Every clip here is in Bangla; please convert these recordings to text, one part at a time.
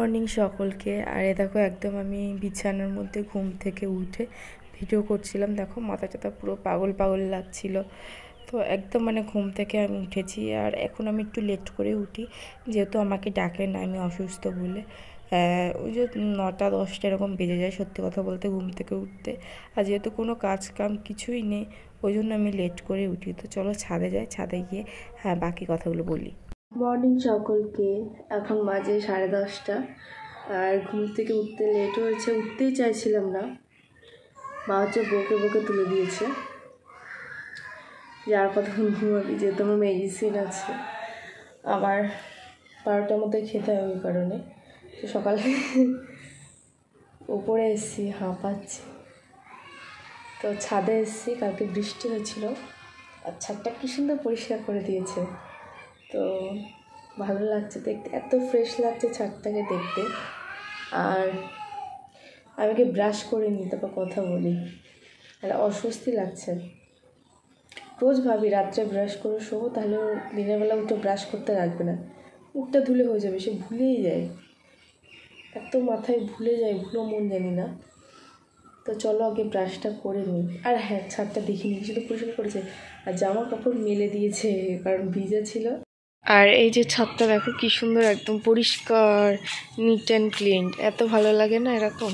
মর্নিং সকলকে। আর এ দেখো একদম আমি বিছানার মধ্যে ঘুম থেকে উঠে ভিডিও করছিলাম। দেখো মাথাটা পুরো পাগল পাগল লাগছিল। তো একদম ঘুম থেকে আমি উঠেছি। আর এখন আমি একটু লেট করে উঠি, যেহেতু আমাকে ডাকে না, আমি অসুস্থ বলে। ওই যে 9টা-10টা এরকম বেজে যায় সত্যি কথা বলতে ঘুম থেকে উঠতে। আর যেহেতু কোনো কাজ কাম কিছুই নেই, ওই জন্য আমি লেট করে উঠি। তো চলো ছাদে যাই, ছাদে গিয়ে বাকি কথাগুলো বলি। মর্নিং সকলকে। এখন বাজে 10:30। আর ঘুম থেকে উঠতে লেট হয়েছে, উঠতেই চাইছিলাম না। মা হচ্ছে বকে বকে তুলে দিয়েছে যে আর কতক্ষণ ঘুমাবি, যেহেতু আমার মেডিসিন আছে, আবার 12টার মধ্যে খেতে হবে। ওই কারণে তো সকালে উপরে এসেছি, হাঁপাচ্ছি। তো ছাদে এসেছি, কালকে বৃষ্টি হয়েছিল আর ছাদটা কি সুন্দর পরিষ্কার করে দিয়েছে। তো ভালো লাগছে দেখতে, এত ফ্রেশ লাগছে ছাদটাকে দেখতে। আর আমাকে ব্রাশ করে নিই, তারপর কথা বলি। আর অস্বস্তি লাগছে। রোজ ভাবি রাত্রে ব্রাশ করে শোবো, তাহলে দিনের বেলা উঠে ব্রাশ করতে লাগবে না, মুখটা ধুলে হয়ে যাবে। সে ভুলেই যায়, এত মাথায় ভুলে যায়, ভুলো মন জানি না। তো চলো আগে ব্রাশটা করে নিই। আর হ্যাঁ, ছাদটা দেখিনি, শুধু পরিষ্কার করেছে আর জামা কাপড় মেলে দিয়েছে, কারণ ভিজা ছিল। আর এই যে ছাদটা দেখো কি সুন্দর, একদম পরিষ্কার, নিট অ্যান্ড ক্লিন। এত ভালো লাগে না এরকম।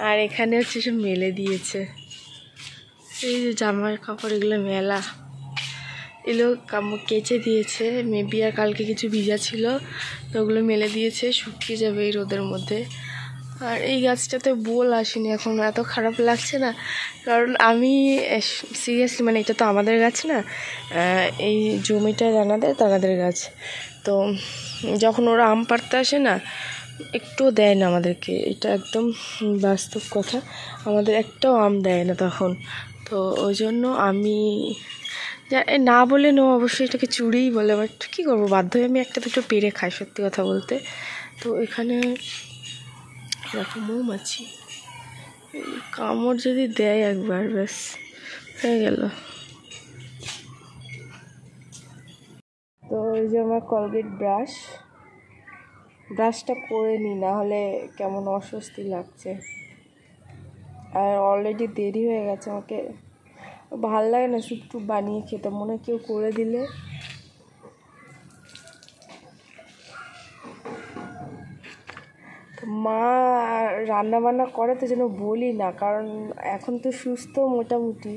আর এখানে হচ্ছে সব মেলে দিয়েছে, এই যে জামার কাপড় এগুলো মেলা, এগুলো কেচে দিয়েছে মেবি। আর কালকে কিছু ভিজা ছিল, তো ওগুলো মেলে দিয়েছে, শুকিয়ে যাবে এই রোদের মধ্যে। আর এই গাছটাতে বোল আসেনি এখন, এত খারাপ লাগছে না, কারণ আমি সিরিয়াসলি এটা তো আমাদের গাছ না, এই জমিটা তানাদের গাছ। তো যখন ওরা আম পাড়তে আসে না, একটুও দেয় না আমাদেরকে, এটা একদম বাস্তব কথা। আমাদের একটাও আম দেয় না তখন। তো ওই জন্য আমি না বলে নো, অবশ্যই এটাকে চুরিই বলে, বাট কী করবো, বাধ্য হয়ে আমি একটা দুটো পেরে খাই সত্যি কথা বলতে। তো এখানে দেখো মৌমাছি, কামড় যদি দেয় একবার, ব্যাস হয়ে গেল। তো এই যে আমার কলগেট ব্রাশটা করে নিই, না হলে কেমন অস্বস্তি লাগছে। আর অলরেডি দেরি হয়ে গেছে, আমাকে ভাল লাগে না স্যুপ টুপ বানিয়ে খেতে, মনে হয় কেউ করে দিলে। তো মা রান্না বান্না করে, তো যেন বলি না, কারণ এখন তো সুস্থ মোটামুটি,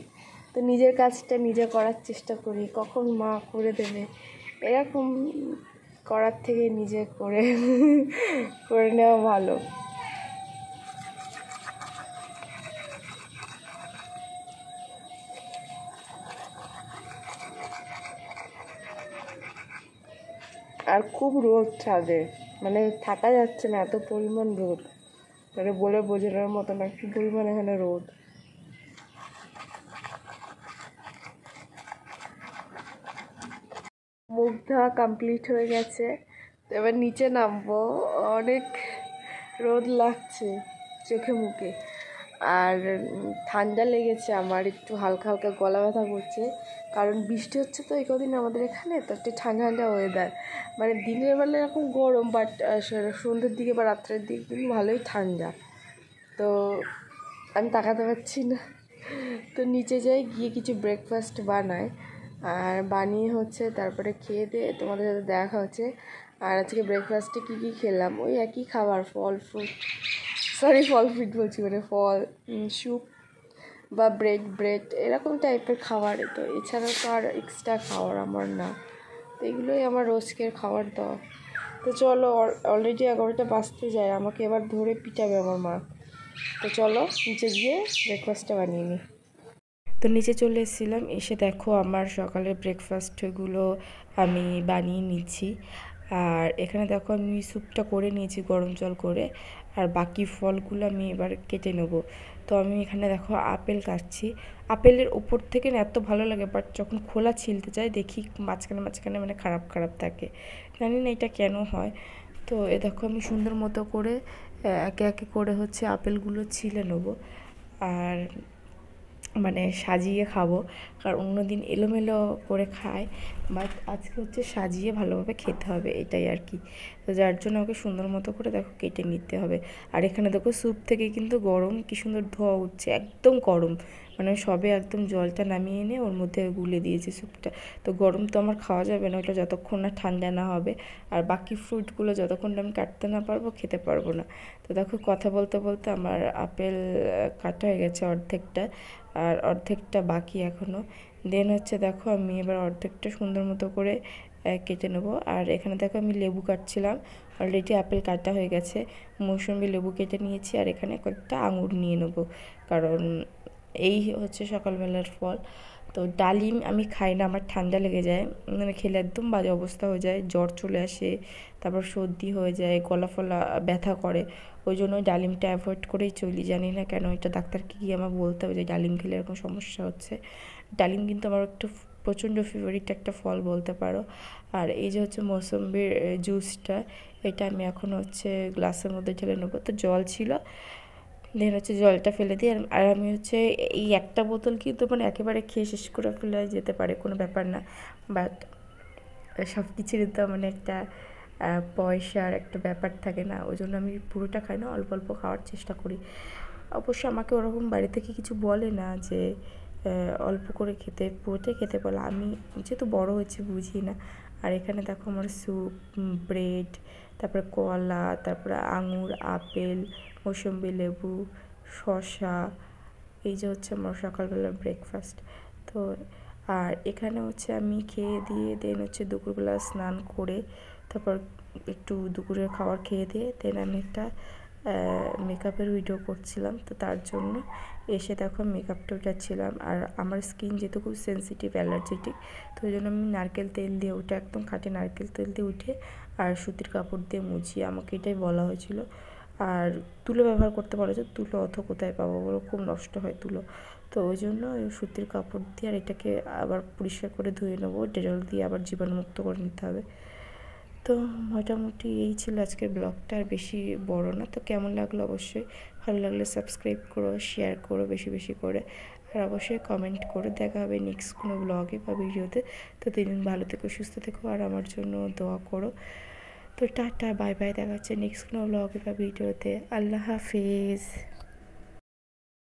তো নিজের কাজটা নিজে করার চেষ্টা করি, কখন মা করে দেবে এরকম করার থেকে নিজে করে করে নেওয়া ভালো। আর খুব রোদ ছাদে, থাকা যাচ্ছে না, এত পরিমাণ রোদ, বলে বোঝানোর মতো না কি পরিমাণ এখানে রোদ। মুখ ধোয়া কমপ্লিট হয়ে গেছে, তো এবার নিচে নামবো। অনেক রোদ লাগছে চোখে মুখে, আর ঠান্ডা লেগেছে আমার, একটু হালকা হালকা গলা ব্যথা করছে, কারণ বৃষ্টি হচ্ছে তো এই কদিন আমাদের এখানে, তো একটু ঠান্ডা ঠান্ডা ওয়েদার। দিনের বেলা এরকম গরম, বাট সন্ধ্যের দিকে বা রাত্রের দিকে কিন্তু ভালোই ঠান্ডা। তো আমি তাকাতে পারছি না, তো নিচে যাই, গিয়ে কিছু ব্রেকফাস্ট বানাই, আর বানিয়ে হচ্ছে তারপরে খেয়ে দিয়ে তোমাদের সাথে দেখা হচ্ছে। আর আজকে ব্রেকফাস্টে কী কী খেলাম, ওই একই খাবার, ফল ফ্রুট বলছি, ফল, স্যুপ বা ব্রেড এরকম টাইপের খাবার। তো এছাড়া তো আর এক্সট্রা খাবার আমার না, তো এগুলোই আমার রোজকের খাবার দাওয়া। তো চলো, অলরেডি 11টা বাজতে যায়, আমাকে এবার ধরে পিটাবে আমার মা। তো চলো নিচে গিয়ে ব্রেকফাস্টটা বানিয়ে নিই। তো নিচে চলে এসেছিলাম, এসে দেখো আমার সকালের ব্রেকফাস্টগুলো আমি বানিয়ে নিচ্ছি। আর এখানে দেখো আমি স্যুপটা করে নিয়েছি গরম জল করে, আর বাকি ফলগুলো আমি এবার কেটে নেব। তো আমি এখানে দেখো আপেল কাটছি। আপেলের ওপর থেকে না এত ভালো লাগে, বাট যখন খোলা ছিলতে চাই দেখি মাঝখানে খারাপ খারাপ থাকে, জানি না এটা কেন হয়। তো এ দেখো আমি সুন্দর মতো করে একে একে করে হচ্ছে আপেলগুলো ছিলে নেব। আর মানে সাজিয়ে খাবো, কারণ অন্যদিন এলোমেলো করে খায়, বাট আজকে হচ্ছে সাজিয়ে ভালোভাবে খেতে হবে, এটাই আর কি। তো যার জন্য ওকে সুন্দর মতো করে দেখো কেটে নিতে হবে। আর এখানে দেখো স্যুপ থেকে কিন্তু গরম কি সুন্দর ধোয়া উঠছে, একদম গরম, মানে সবে একদম জলটা নামিয়ে এনে ওর মধ্যে গুলে দিয়েছে স্যুপটা। তো গরম তো আমার খাওয়া যাবে না, ওটা যতক্ষণ না ঠান্ডা না হবে। আর বাকি ফ্রুটগুলো যতক্ষণ আমি কাটতে না পারবো খেতে পারবো না। তো দেখো কথা বলতে বলতে আমার আপেল কাটা হয়ে গেছে অর্ধেকটা, আর অর্ধেকটা বাকি এখনও। দেন হচ্ছে দেখো আমি এবার অর্ধেকটা সুন্দর মতো করে কেটে নেবো। আর এখানে দেখো আমি লেবু কাটছিলাম, অলরেডি আপেল কাটা হয়ে গেছে, মৌসুমি লেবু কেটে নিয়েছি। আর এখানে কয়েকটা আঙুর নিয়ে নেবো, কারণ এই হচ্ছে সকালবেলার ফল। তো ডালিম আমি খাই না, আমার ঠান্ডা লেগে যায়, মানে খেলে একদম বাজে অবস্থা হয়ে যায়, জ্বর চলে আসে, তারপর সর্দি হয়ে যায়, গলা ফলা ব্যথা করে। ওই জন্য ডালিমটা অ্যাভয়েড করেই চলি, জানি না কেন, এটা ডাক্তারকে গিয়ে আমার বলতে হবে যে ডালিম খেলে এরকম সমস্যা হচ্ছে। ডালিম কিন্তু আমার একটু প্রচণ্ড ফেভারিট একটা ফল বলতে পারো। আর এই যে হচ্ছে মৌসম্বির জুসটা, এটা আমি এখন হচ্ছে গ্লাসের মধ্যে ঢেলে নেবো। তো জল ছিল, দেন হচ্ছে জলটা ফেলে দিই। আর আমি হচ্ছে এই একটা বোতল কিন্তু মানে একেবারে খেয়ে শেষ করে ফেলে যেতে পারে, কোনো ব্যাপার না, বাট সব কিছুরই তো মানে একটা পয়সার একটা ব্যাপার থাকে না, ওই জন্য আমি পুরোটা খাই না, অল্প অল্প খাওয়ার চেষ্টা করি। অবশ্য আমাকে ওরকম বাড়ি থেকে কিছু বলে না যে অল্প করে খেতে, পুরোটাই খেতে বলে, আমি যেহেতু বড় হয়েছি বুঝি না। আর এখানে দেখো আমার স্যুপ, ব্রেড, তারপরে কলা, তারপরে আঙুর, আপেল, মৌসম্বি লেবু, শসা, এই যে হচ্ছে আমার সকালবেলার ব্রেকফাস্ট। তো আর এখানে হচ্ছে আমি খেয়ে দিয়ে দেন হচ্ছে দুপুরবেলা স্নান করে, তারপর একটু দুপুরের খাবার খেয়ে দিয়ে দেন আমি একটা মেকআপের ভিডিও করছিলাম। তো তার জন্য এসে দেখো মেকআপটা উঠাচ্ছিলাম। আর আমার স্কিন যেহেতু খুব সেন্সিটিভ, অ্যালার্জেটিক, তো ওই জন্য আমি নারকেল তেল দিয়ে ওটা একদম খাঁটি নারকেল তেল দিয়ে উঠে আর সুতির কাপড় দিয়ে মুছিয়ে, আমাকে এটাই বলা হয়েছিল। আর তুলো ব্যবহার করতে পারো, যে তুলো অত কোথায় পাবো বলো, খুব নষ্ট হয় তুলো। তো ওই জন্য সুতির কাপড় দিয়ে আর এটাকে আবার পরিষ্কার করে ধুয়ে নেবো, ডেটল দিয়ে আবার জীবাণুমুক্ত করে নিতে হবে। তো মোটামুটি এই ছিল আজকের ব্লগটা, আর বেশি বড় না। তো কেমন লাগলো অবশ্যই, ভালো লাগলে সাবস্ক্রাইব করো, শেয়ার করো বেশি বেশি করে, আর অবশ্যই কমেন্ট করো। দেখা হবে নেক্সট কোনো ব্লগে বা ভিডিওতে। তো দিন ভালো থেকো, সুস্থ থেকো, আর আমার জন্য দোয়া করো। তো টাটা, বাই বাই, দেখা হচ্ছে নেক্সট কোনো ব্লগে বা ভিডিওতে। আল্লাহ হাফিজ।